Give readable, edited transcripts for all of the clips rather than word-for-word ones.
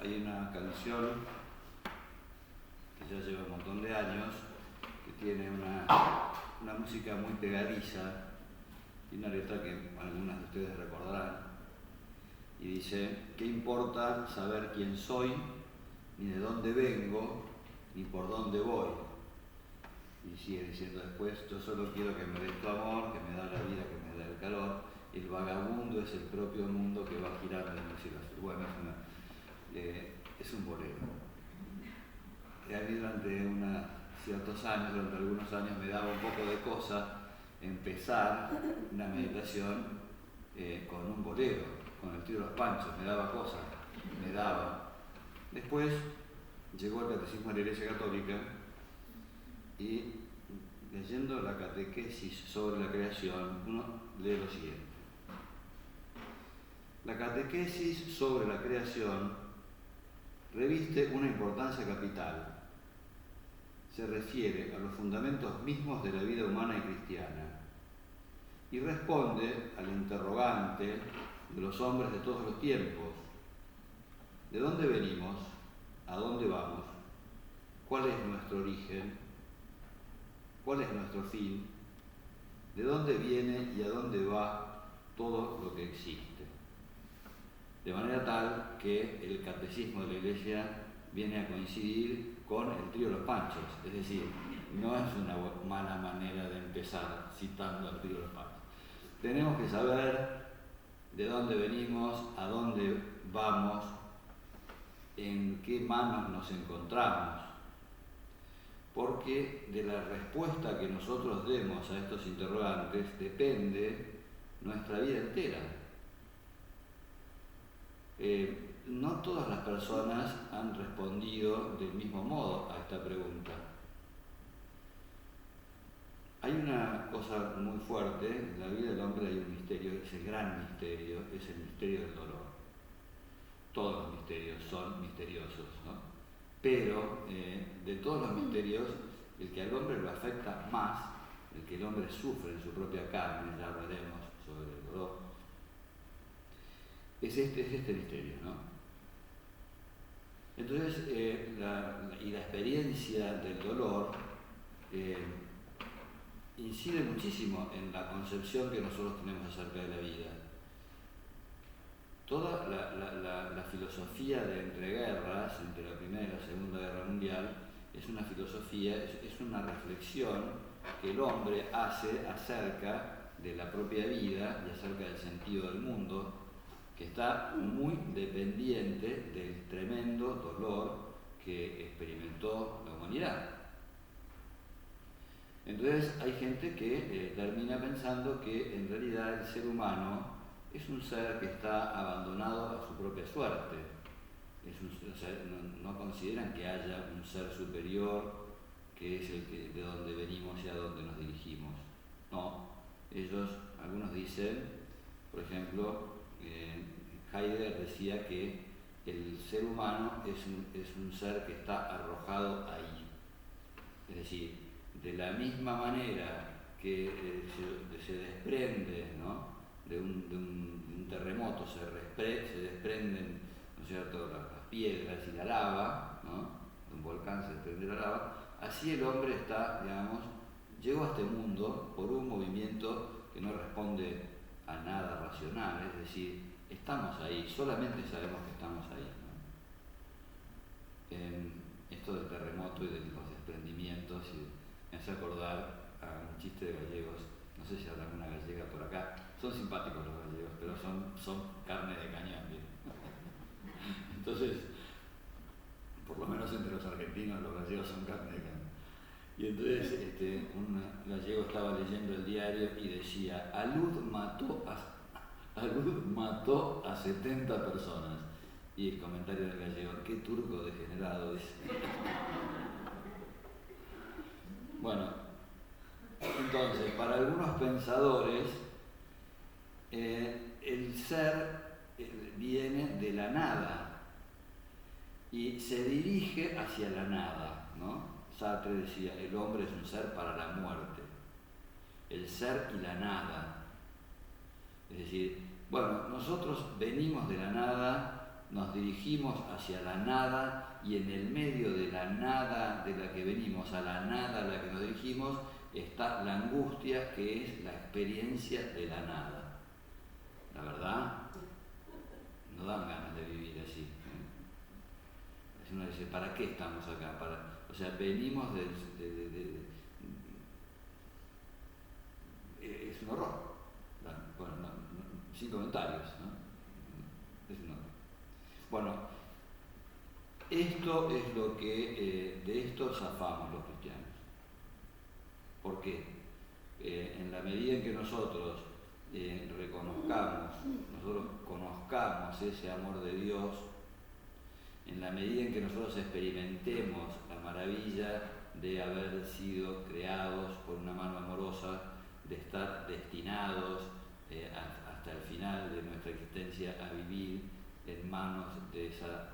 hay una canción que ya lleva un montón de años, que tiene una música muy pegadiza y una letra que algunas de ustedes recordarán, y dice: ¿qué importa saber quién soy, ni de dónde vengo, ni por dónde voy? Y sigue diciendo después: yo solo quiero que me des tu amor, que me da la vida, que me da el calor. El vagabundo es el propio mundo que va girando en el cielo azul. Bueno, es un bolero. Y a mí durante ciertos años, durante algunos años, me daba un poco de cosa empezar una meditación con un bolero, con el Trío de los Panchos. Me daba cosa, me daba. Después llegó el Catecismo de la Iglesia Católica y, leyendo la catequesis sobre la creación, uno lee lo siguiente: la catequesis sobre la creación reviste una importancia capital. Se refiere a los fundamentos mismos de la vida humana y cristiana y responde al interrogante de los hombres de todos los tiempos: ¿de dónde venimos? ¿A dónde vamos? ¿Cuál es nuestro origen? ¿Cuál es nuestro fin? ¿De dónde viene y a dónde va todo lo que existe? De manera tal que el catecismo de la Iglesia viene a coincidir con el Trío de los Panchos. Es decir, no es una mala manera de empezar citando al Trío de los Panchos. Tenemos que saber de dónde venimos, a dónde vamos, en qué manos nos encontramos, porque de la respuesta que nosotros demos a estos interrogantes depende nuestra vida entera. No todas las personas han respondido del mismo modo a esta pregunta. Hay una cosa muy fuerte: en la vida del hombre hay un misterio, es el gran misterio, es el misterio del dolor. Todos los misterios son misteriosos, ¿no? Pero de todos los misterios, el que al hombre lo afecta más, el que el hombre sufre en su propia carne, ya hablaremos sobre el dolor, es este misterio, ¿no? Entonces, la experiencia del dolor incide muchísimo en la concepción que nosotros tenemos acerca de la vida. Toda la filosofía de entreguerras, entre la Primera y la Segunda Guerra Mundial, es una filosofía, es una reflexión que el hombre hace acerca de la propia vida y acerca del sentido del mundo, que está muy dependiente del tremendo dolor que experimentó la humanidad. Entonces hay gente que termina pensando que en realidad el ser humano es un ser que está abandonado a su propia suerte. No consideran que haya un ser superior que es de donde venimos y a donde nos dirigimos. No, algunos dicen, por ejemplo, Heidegger decía que el ser humano es un ser que está arrojado ahí. Es decir, de la misma manera que se desprende, ¿no?, de un terremoto, se desprenden, ¿no es cierto?, las piedras y la lava, ¿no?, de un volcán se desprende la lava. Así el hombre está, digamos, llegó a este mundo por un movimiento que no responde a nada racional, es decir, estamos ahí, solamente sabemos que estamos ahí, ¿no? Esto del terremoto y de los desprendimientos me hace acordar a un chiste de gallegos. No sé si habrá alguna gallega por acá. Son simpáticos los gallegos, pero son carne de cañón, ¿bien? Entonces, por lo menos entre los argentinos, los gallegos son carne de cañón. Y entonces un gallego estaba leyendo el diario y decía: Alud mató a 70 personas. Y el comentario del gallego: qué turco degenerado, dice. Bueno, entonces, para algunos pensadores, el ser viene de la nada y se dirige hacia la nada, ¿no? Sartre decía: el hombre es un ser para la muerte. El ser y la nada. Es decir, bueno, nosotros venimos de la nada nos dirigimos hacia la nada y en el medio de la nada de la que venimos a la nada a la que nos dirigimos está la angustia, que es la experiencia de la nada. La verdad, no dan ganas de vivir así. Uno dice, ¿para qué estamos acá? O sea, venimos es un horror. Bueno, sin comentarios, ¿no? Es un horror. Bueno, esto es lo que de esto zafamos los cristianos. ¿Por qué? En la medida en que nosotros conozcamos ese amor de Dios, en la medida en que nosotros experimentemos la maravilla de haber sido creados por una mano amorosa, de estar destinados hasta el final de nuestra existencia a vivir en manos de esas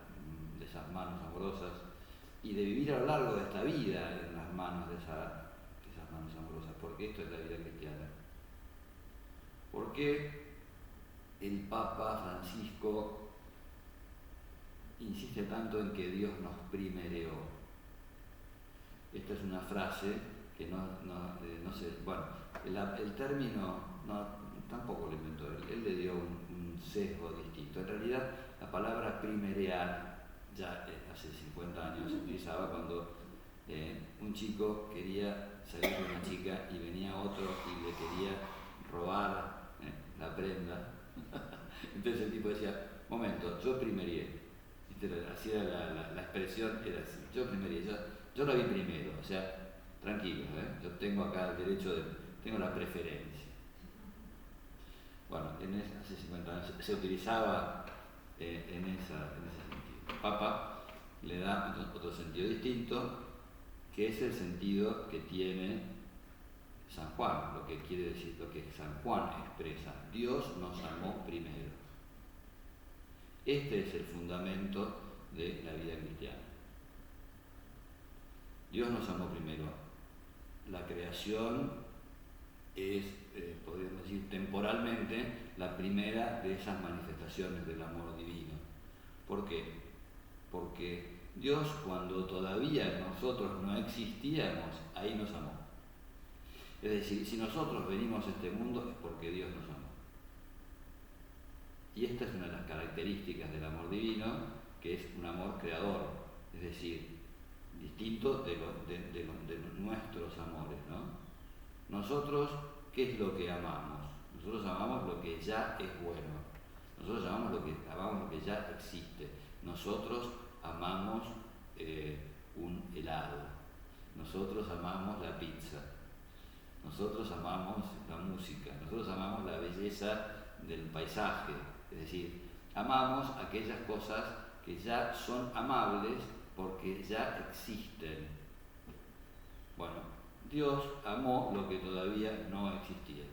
manos amorosas y de vivir a lo largo de esta vida en las manos de esas manos amorosas, porque esto es la vida cristiana. ¿Por qué el Papa Francisco insiste tanto en que Dios nos primereó? Esta es una frase que no sé, bueno, el término tampoco lo inventó él le dio un sesgo distinto. En realidad, la palabra primerear ya hace 50 años se utilizaba cuando un chico quería salir con una chica y venía otro y le quería robar la prenda. Entonces el tipo decía, momento, yo primereé. Así era la expresión, era así, yo primereé, yo la vi primero, o sea, tranquilo, yo tengo acá el derecho tengo la preferencia. Bueno, hace 50 años se utilizaba en ese sentido. Papa le da otro sentido distinto, que es el sentido que tiene San Juan, lo que quiere decir, lo que San Juan expresa. Dios nos amó primero. Este es el fundamento de la vida cristiana. Dios nos amó primero. La creación es, podríamos decir, temporalmente la primera de esas manifestaciones del amor divino. ¿Por qué? Porque Dios, cuando todavía nosotros no existíamos, ahí nos amó. Es decir, si nosotros venimos a este mundo es porque Dios nos amó. Y esta es una de las características del amor divino, que es un amor creador, es decir, distinto de nuestros amores, ¿no? Nosotros, ¿qué es lo que amamos? Nosotros amamos lo que ya es bueno. Nosotros amamos lo que ya existe. Nosotros amamos un helado. Nosotros amamos la pizza. Nosotros amamos la música. Nosotros amamos la belleza del paisaje. Es decir, amamos aquellas cosas que ya son amables porque ya existen. Bueno, Dios amó lo que todavía no existía.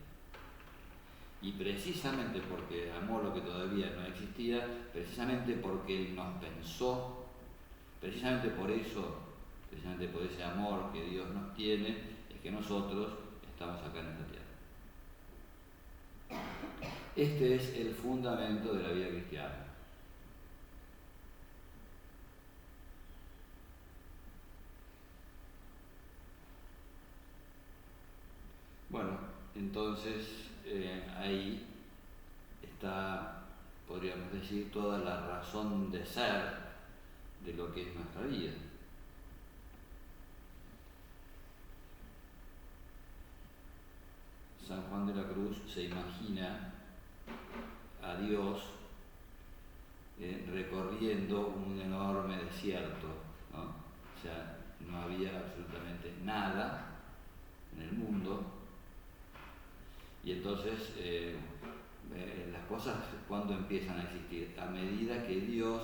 Y precisamente porque amó lo que todavía no existía, precisamente porque Él nos pensó, precisamente por eso, precisamente por ese amor que Dios nos tiene, es que nosotros estamos acá en esta tierra. Este es el fundamento de la vida cristiana. Bueno, entonces ahí está, podríamos decir, toda la razón de ser de lo que es nuestra vida. San Juan de la Cruz se imagina a Dios recorriendo un enorme desierto, ¿no? O sea, no había absolutamente nada en el mundo, y entonces las cosas, ¿cuándo empiezan a existir? A medida que Dios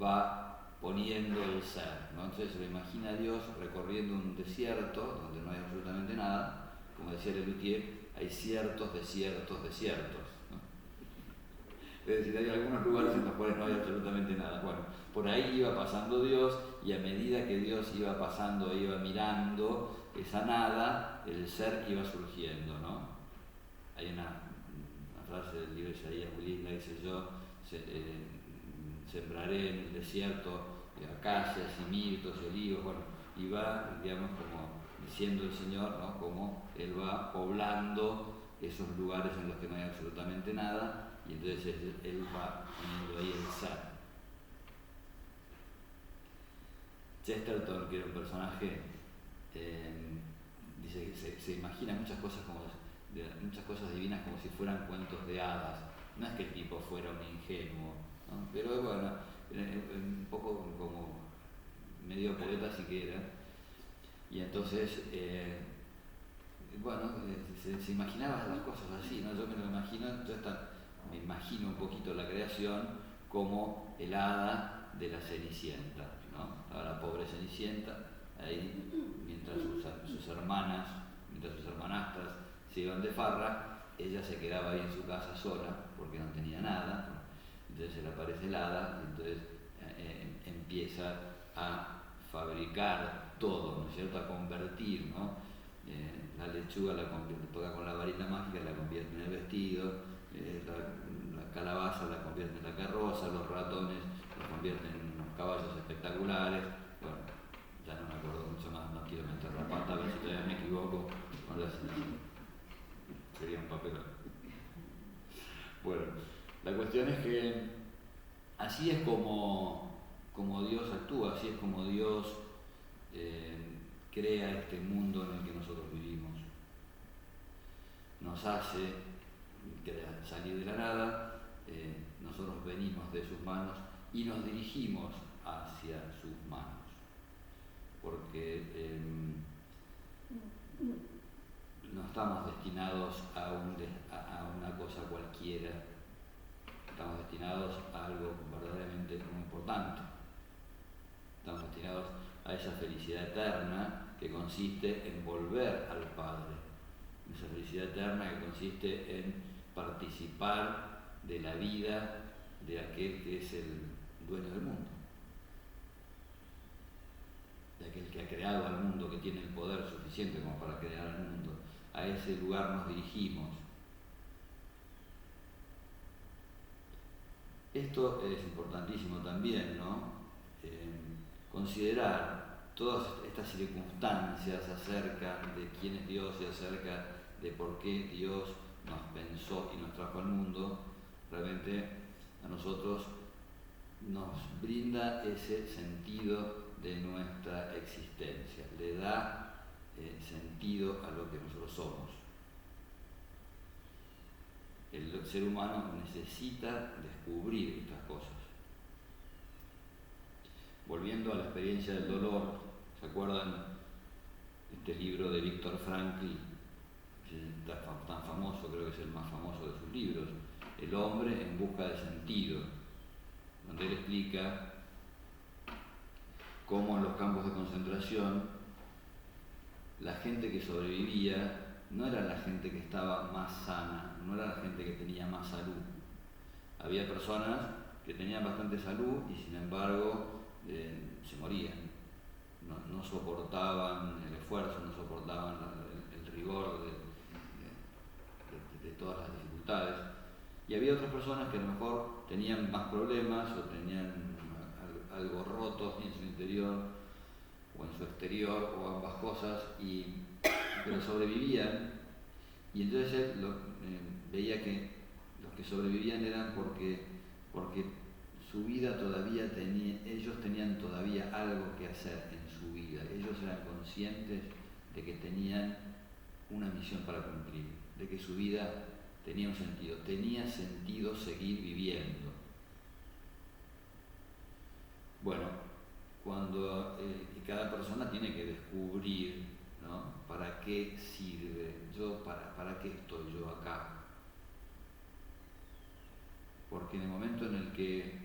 va poniendo el ser, ¿no? Entonces se lo imagina a Dios recorriendo un desierto donde no hay absolutamente nada. Como decía Lelutier, hay ciertos desiertos, ¿no? Es decir, hay algunos lugares en los cuales no hay absolutamente nada. Bueno, por ahí iba pasando Dios, y a medida que Dios iba pasando, iba mirando esa nada, el ser iba surgiendo, ¿no? Hay una frase del libro de Isaías muy linda, dice: yo sembraré en el desierto acacias y mirtos y olivos, bueno, y va, digamos, como diciendo el Señor, ¿no? Como Él va poblando esos lugares en los que no hay absolutamente nada, y entonces Él va poniendo ahí el ser. Chesterton, que era un personaje, dice que se imagina muchas cosas divinas como si fueran cuentos de hadas. No es que el tipo fuera un ingenuo, ¿no? Pero bueno, un poco como medio poeta si que era. Y entonces, se imaginaba las cosas así, ¿no? Yo me lo imagino, me imagino un poquito la creación como el hada de la Cenicienta, ¿no? Estaba la pobre Cenicienta ahí, mientras sus hermanastras se iban de farra, ella se quedaba ahí en su casa sola porque no tenía nada. Entonces se le aparece el hada y entonces empieza a fabricar todo, ¿no es cierto?, a convertir, ¿no? La lechuga la toca con la varita mágica, la convierte en el vestido, la calabaza la convierte en la carroza, los ratones la convierten en unos caballos espectaculares. Bueno, ya no me acuerdo mucho más, no quiero meter la pata, a ver si todavía me equivoco con la Cenicienta. Sería un papelón. Bueno, la cuestión es que así es como Dios actúa, así es como Dios crea este mundo en el que nosotros vivimos. Nos hace salir de la nada, nosotros venimos de sus manos y nos dirigimos hacia sus manos. Porque no estamos destinados a una cosa cualquiera, estamos destinados a algo verdaderamente muy importante. Estamos destinados a esa felicidad eterna que consiste en volver al Padre, esa felicidad eterna que consiste en participar de la vida de aquel que es el dueño del mundo, de aquel que ha creado al mundo, que tiene el poder suficiente como para crear al mundo. A ese lugar nos dirigimos. Esto es importantísimo también, ¿no? Considerar todas estas circunstancias acerca de quién es Dios y acerca de por qué Dios nos pensó y nos trajo al mundo, realmente a nosotros nos brinda ese sentido de nuestra existencia, le da sentido a lo que nosotros somos. El ser humano necesita descubrir estas cosas. Volviendo a la experiencia del dolor, ¿se acuerdan este libro de Viktor Frankl, tan famoso, creo que es el más famoso de sus libros, El hombre en busca de sentido, donde él explica cómo en los campos de concentración la gente que sobrevivía no era la gente que estaba más sana, no era la gente que tenía más salud. Había personas que tenían bastante salud y sin embargo se morían, no soportaban el esfuerzo, no soportaban el rigor de todas las dificultades. Y había otras personas que a lo mejor tenían más problemas o tenían algo roto en su interior o en su exterior o ambas cosas, pero sobrevivían. Y entonces él veía que los que sobrevivían eran porque su vida todavía ellos tenían todavía algo que hacer en su vida. Ellos eran conscientes de que tenían una misión para cumplir, de que su vida tenía un sentido, tenía sentido seguir viviendo. Bueno, cuando cada persona tiene que descubrir, ¿no?, para qué sirve, para qué estoy yo acá. Porque en el momento en el que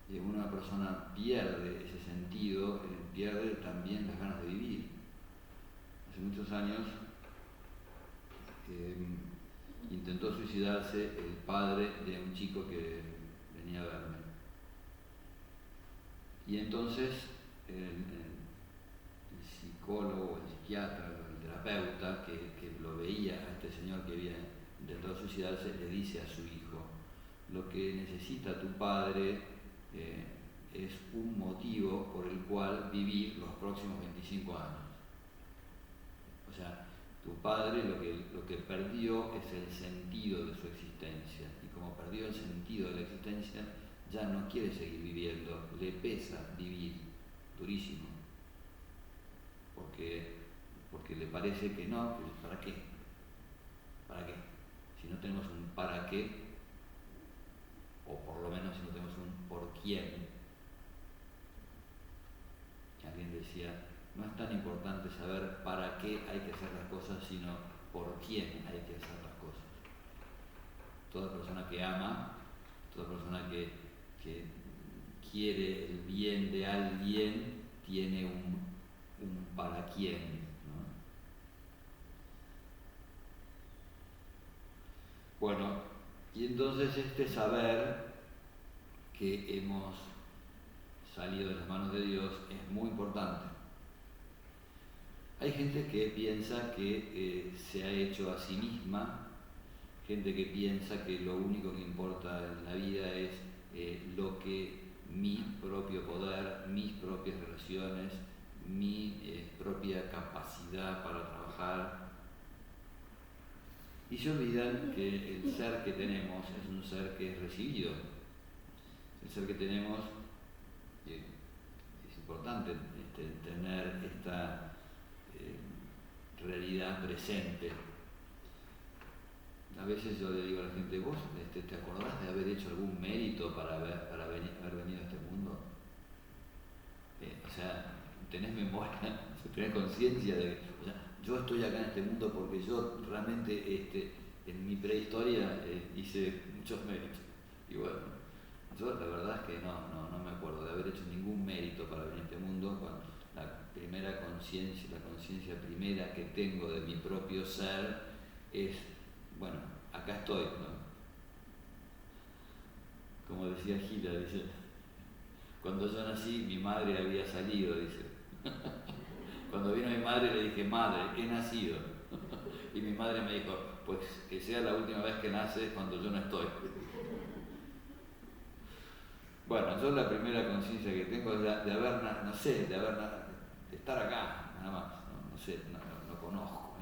una persona pierde ese sentido, pierde también las ganas de vivir. Hace muchos años intentó suicidarse el padre de un chico que venía a verme. Y entonces el psicólogo, el psiquiatra, el terapeuta que lo veía a este señor que había intentado suicidarse, le dice a su hijo: lo que necesita tu padre es un motivo por el cual vivir los próximos 25 años. O sea, tu padre lo que perdió es el sentido de su existencia, y como perdió el sentido de la existencia, ya no quiere seguir viviendo, le pesa vivir, durísimo, porque le parece que no, ¿para qué? ¿Para qué? Si no tenemos un para qué, o por lo menos si no tenemos un por quién. Alguien decía, no es tan importante saber para qué hay que hacer las cosas, sino por quién hay que hacer las cosas. Toda persona que ama, toda persona que quiere el bien de alguien, tiene un para quién, ¿no? Bueno, y entonces este saber que hemos salido de las manos de Dios es muy importante. Hay gente que piensa que se ha hecho a sí misma, gente que piensa que lo único que importa en la vida es lo que mi propio poder, mis propias relaciones, mi propia capacidad para trabajar. Y se olvidan que el ser que tenemos es un ser que es recibido. El ser que tenemos, es importante tener esta realidad presente. A veces yo le digo a la gente, ¿vos te acordás de haber hecho algún mérito para haber venido a este mundo? O sea, tenés memoria, tenés conciencia de, o sea, yo estoy acá en este mundo porque yo realmente en mi prehistoria hice muchos méritos. Y bueno, yo la verdad es que no me acuerdo de haber hecho ningún mérito para venir a este mundo, cuando la primera conciencia, la conciencia primera que tengo de mi propio ser es, bueno, acá estoy, ¿no? Como decía Gila, dice, cuando yo nací mi madre había salido, dice. Cuando vino mi madre le dije, madre, he nacido. Y mi madre me dijo, pues que sea la última vez que naces cuando yo no estoy. Bueno, yo la primera conciencia que tengo es de haber, no sé, de estar acá, nada más, no sé, no conozco.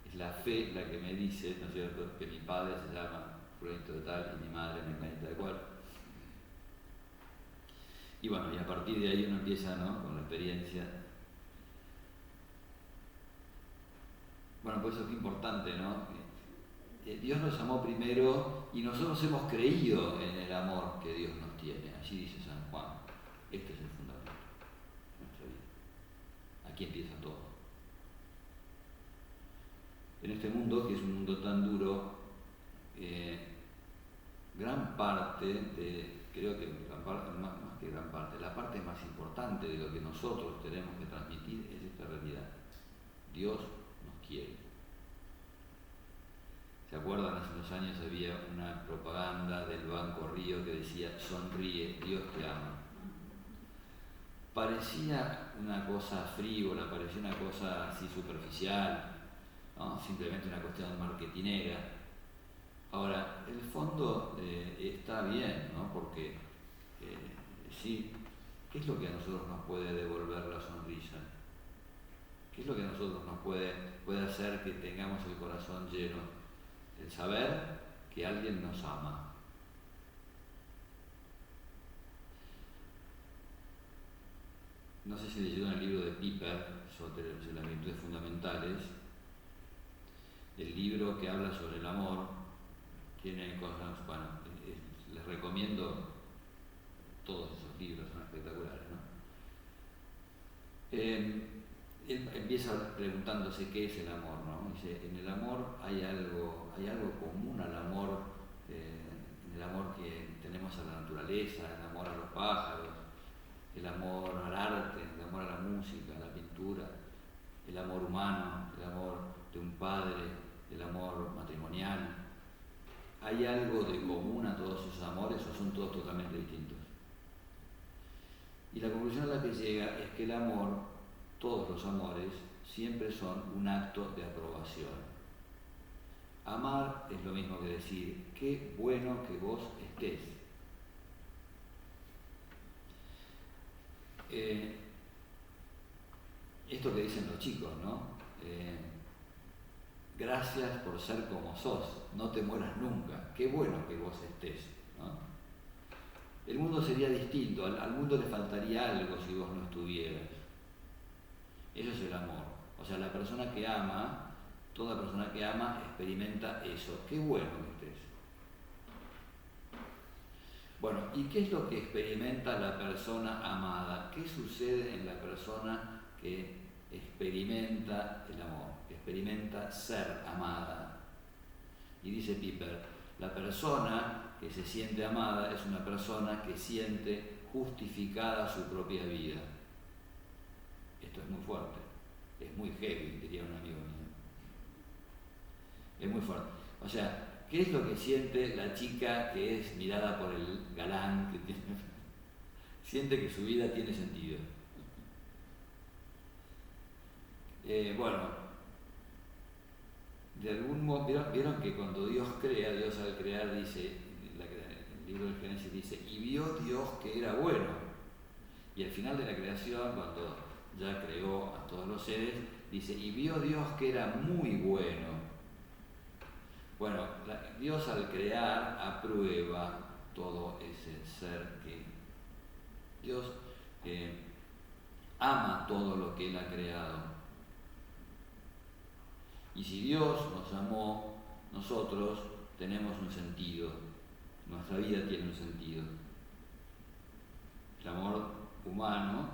Es la fe la que me dice, ¿no es cierto?, que mi padre se llama fulanito de tal y mi madre menganita de cual. Y bueno, y a partir de ahí uno empieza, ¿no?, con la experiencia. Bueno, por eso es importante, ¿no? Dios nos amó primero y nosotros hemos creído en el amor que Dios nos tiene. Así dice San Juan. Este es el fundamento de nuestra vida. Aquí empieza todo. En este mundo, que es un mundo tan duro, gran parte creo que más que gran parte, la parte más importante de lo que nosotros tenemos que transmitir es esta realidad. Dios nos quiere. ¿Se acuerdan? Hace unos años había una propaganda del Banco Río que decía, sonríe, Dios te ama. Parecía una cosa frívola, parecía una cosa así superficial, ¿no? Simplemente una cuestión marketinera. Ahora, el fondo está bien, ¿no? Porque sí, ¿qué es lo que a nosotros nos puede devolver la sonrisa? ¿Qué es lo que a nosotros nos puede hacer que tengamos el corazón lleno? El saber que alguien nos ama. No sé si leyeron el libro de Piper sobre las virtudes fundamentales. El libro que habla sobre el amor tiene cosas, bueno, les recomiendo todos esos libros, son espectaculares, ¿no? Él empieza preguntándose qué es el amor, ¿no? Dice, en el amor hay algo común al amor, en el amor que tenemos a la naturaleza, el amor a los pájaros, el amor al arte, el amor a la música, a la pintura, el amor humano, el amor de un padre, el amor matrimonial. ¿Hay algo de común a todos esos amores o son todos totalmente distintos? Y la conclusión a la que llega es que el amor, todos los amores, siempre son un acto de aprobación. Amar es lo mismo que decir, qué bueno que vos estés. esto que dicen los chicos, ¿no? Gracias por ser como sos, no te mueras nunca, qué bueno que vos estés, ¿no? El mundo sería distinto, al mundo le faltaría algo si vos no estuvieras. Eso es el amor. O sea, la persona que ama, toda persona que ama experimenta eso. Qué bueno que estés. Bueno, ¿y qué es lo que experimenta la persona amada? ¿Qué sucede en la persona que experimenta el amor? Que experimenta ser amada. Y dice Piper, la persona que se siente amada es una persona que siente justificada su propia vida. Esto es muy fuerte, es muy heavy, diría un amigo mío. Es muy fuerte. O sea, ¿qué es lo que siente la chica que es mirada por el galán? Siente que su vida tiene sentido. Bueno, de algún modo, ¿vieron que cuando Dios crea, Dios al crear dice, el libro del Génesis dice, y vio Dios que era bueno? Y al final de la creación, cuando ya creó a todos los seres, dice, y vio Dios que era muy bueno. Bueno, Dios al crear aprueba todo ese ser que Dios ama todo lo que Él ha creado. Y si Dios nos amó, nosotros tenemos un sentido, nuestra vida tiene un sentido. El amor humano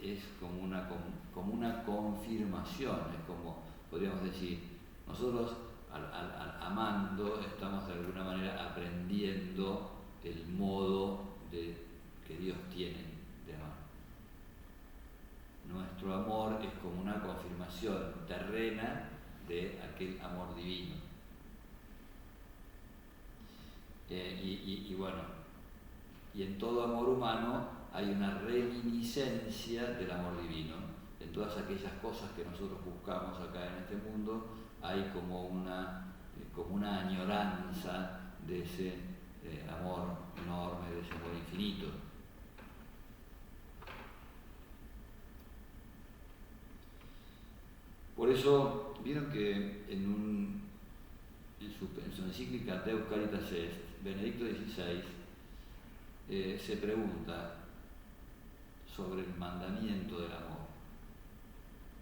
es como una confirmación, es como, podríamos decir, nosotros al amando estamos de alguna manera aprendiendo el modo que Dios tiene de amar. Nuestro amor es como una confirmación terrena de aquel amor divino. Y bueno, y en todo amor humano hay una reminiscencia del amor divino. En todas aquellas cosas que nosotros buscamos acá en este mundo hay como una añoranza de ese amor enorme, de ese amor infinito. Por eso, vieron que en su encíclica Deus Caritas Est, Benedicto XVI se pregunta sobre el mandamiento del amor.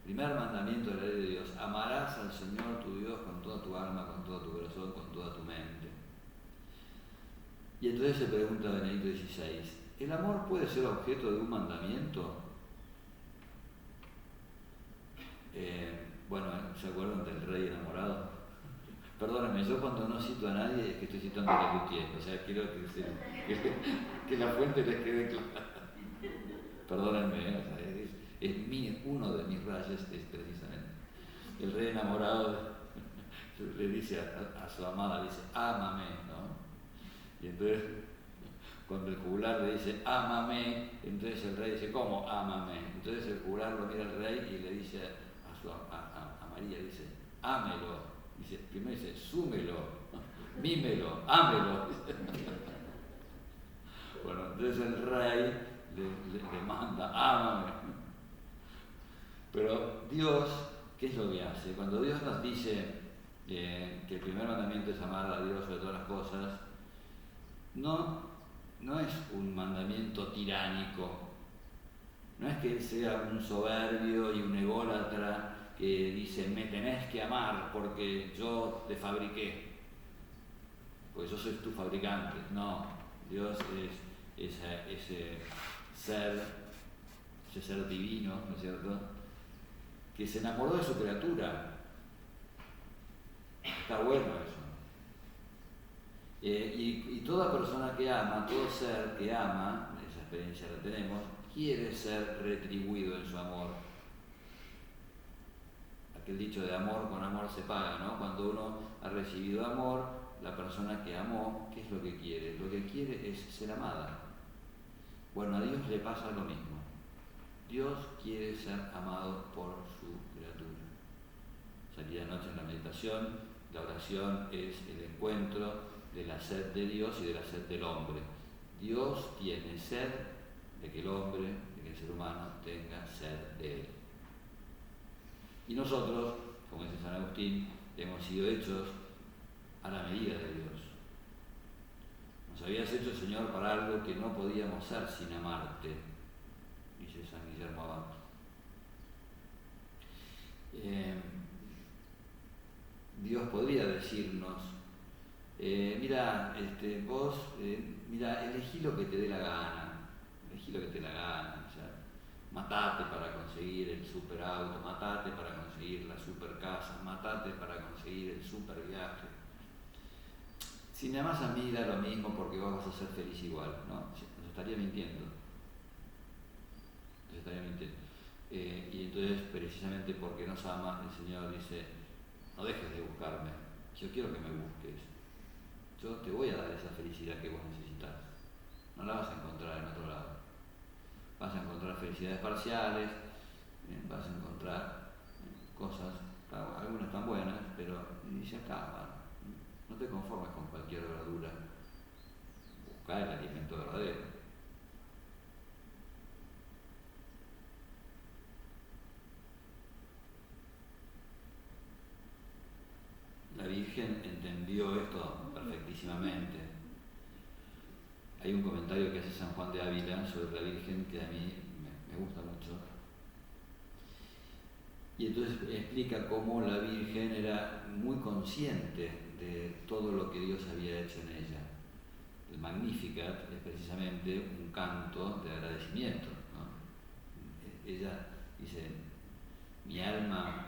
Primer mandamiento de la ley de Dios: amarás al Señor tu Dios con toda tu alma, con todo tu corazón, con toda tu mente. Y entonces se pregunta Benedicto XVI, ¿el amor puede ser objeto de un mandamiento? Bueno, ¿se acuerdan del rey enamorado? Perdónenme, yo cuando no cito a nadie es que estoy citando a Lelutier, o sea, quiero que la fuente les quede clara. Perdónenme, o sea, uno de mis rayos es precisamente. El rey enamorado le dice a su amada, dice, ámame, ¿no? Y entonces, cuando el juglar le dice, ámame, entonces el rey dice, ¿cómo ámame? Entonces el juglar lo mira al rey y le dice a María, dice, ámelo. Dice, primero dice, súmelo, mímelo, ámelo. Bueno, entonces el rey le manda, ámame. Pero Dios, ¿qué es lo que hace? Cuando Dios nos dice que el primer mandamiento es amar a Dios sobre todas las cosas, no es un mandamiento tiránico, no es que Él sea un soberbio y un ególatra que dice, me tenés que amar porque yo te fabriqué, pues yo soy tu fabricante. No, Dios es ese ser divino, ¿no es cierto?, que se enamoró de su criatura. Está bueno eso. Y toda persona que ama, todo ser que ama, esa experiencia la tenemos, quiere ser retribuido en su amor. Aquel dicho de amor con amor se paga, ¿no? Cuando uno ha recibido amor, la persona que amó, ¿qué es lo que quiere? Lo que quiere es ser amada. Bueno, a Dios le pasa lo mismo. Dios quiere ser amado por su criatura. Salí anoche en la meditación, la oración es el encuentro de la sed de Dios y de la sed del hombre. Dios tiene sed de que el hombre de que el ser humano tenga sed de Él. Y nosotros, como dice San Agustín, hemos sido hechos a la medida de Dios. Nos habías hecho, Señor, para algo que no podíamos ser sin amarte, dice San Guillermo Abad. Dios podría decirnos, mira, vos, mira, elegí lo que te dé la gana, elegí lo que te dé la gana, o sea, matate para conseguir el super auto, matate para conseguir la super casa, matate para conseguir el super viaje. Si me amas a mí, da lo mismo porque vos vas a ser feliz igual, ¿no? Nos estaría mintiendo. Nos estaría mintiendo. Y entonces, precisamente porque nos ama, el Señor dice, no dejes de buscarme, yo quiero que me busques. Yo te voy a dar esa felicidad que vos necesitas. No la vas a encontrar en otro lado. Vas a encontrar felicidades parciales, vas a encontrar cosas, algunas tan buenas, pero se acaban. No te conformes con cualquier verdura. Busca el alimento verdadero. La Virgen entendió esto perfectísimamente. Hay un comentario que hace San Juan de Ávila sobre la Virgen que a mí me gusta mucho. Y entonces explica cómo la Virgen era muy consciente de todo lo que Dios había hecho en ella. El Magnificat es precisamente un canto de agradecimiento, ¿no? Ella dice, mi alma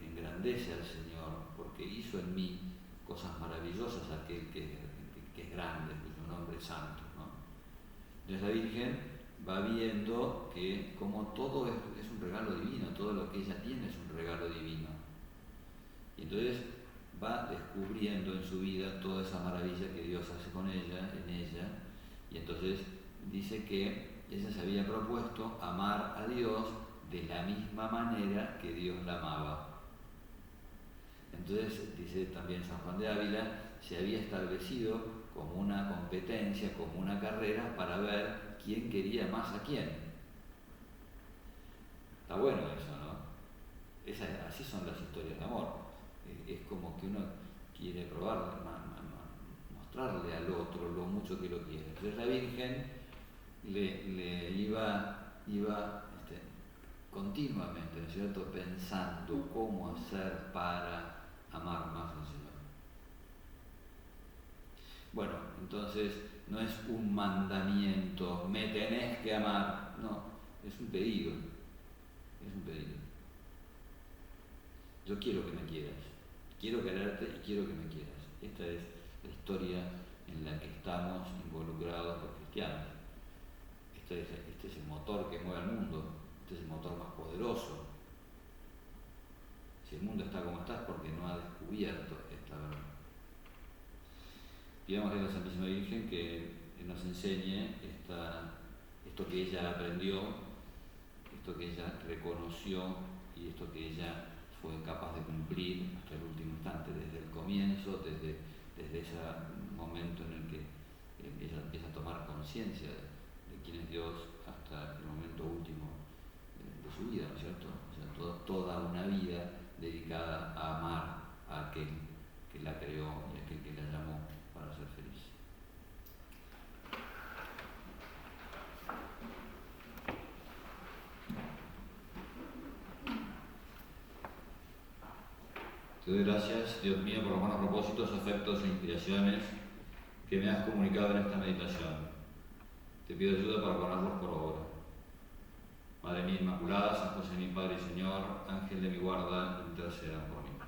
engrandece al Señor porque hizo en mí cosas maravillosas aquel que es grande, cuyo nombre es santo, ¿no? Entonces la Virgen va viendo que como todo es un regalo divino, todo lo que ella tiene es un regalo divino. Y entonces va descubriendo en su vida toda esa maravilla que Dios hace con ella, en ella, y entonces dice que ella se había propuesto amar a Dios de la misma manera que Dios la amaba. Entonces, dice también San Juan de Ávila, se había establecido como una competencia, como una carrera para ver quién quería más a quién. Está bueno eso, ¿no? Así son las historias de amor. Es como que uno quiere probar, mostrarle al otro lo mucho que lo quiere. Entonces la Virgen le iba continuamente, ¿no es cierto?, pensando cómo hacer para amar más al Señor. Bueno, entonces no es un mandamiento, me tenés que amar, no, es un pedido, es un pedido. Yo quiero que me quieras, quiero quererte y quiero que me quieras. Esta es la historia en la que estamos involucrados los cristianos. Este es el motor que mueve al mundo, este es el motor más poderoso. Si el mundo está como está es porque no ha descubierto esta verdad. Pidámosle a la Santísima Virgen que nos enseñe esto que ella aprendió, esto que ella reconoció y esto que ella fue capaz de cumplir hasta el último instante, desde el comienzo, desde ese momento en el que ella empieza a tomar conciencia de quién es Dios hasta el momento último de su vida, ¿no es cierto? O sea, toda una vida dedicada a amar a aquel que la creó y a aquel que la llamó para ser feliz. Te doy gracias, Dios mío, por los buenos propósitos, afectos e inspiraciones que me has comunicado en esta meditación. Te pido ayuda para ponerlos por obra. Madre mía Inmaculada, San José mi Padre y Señor, Ángel de mi guarda, interceda por mí.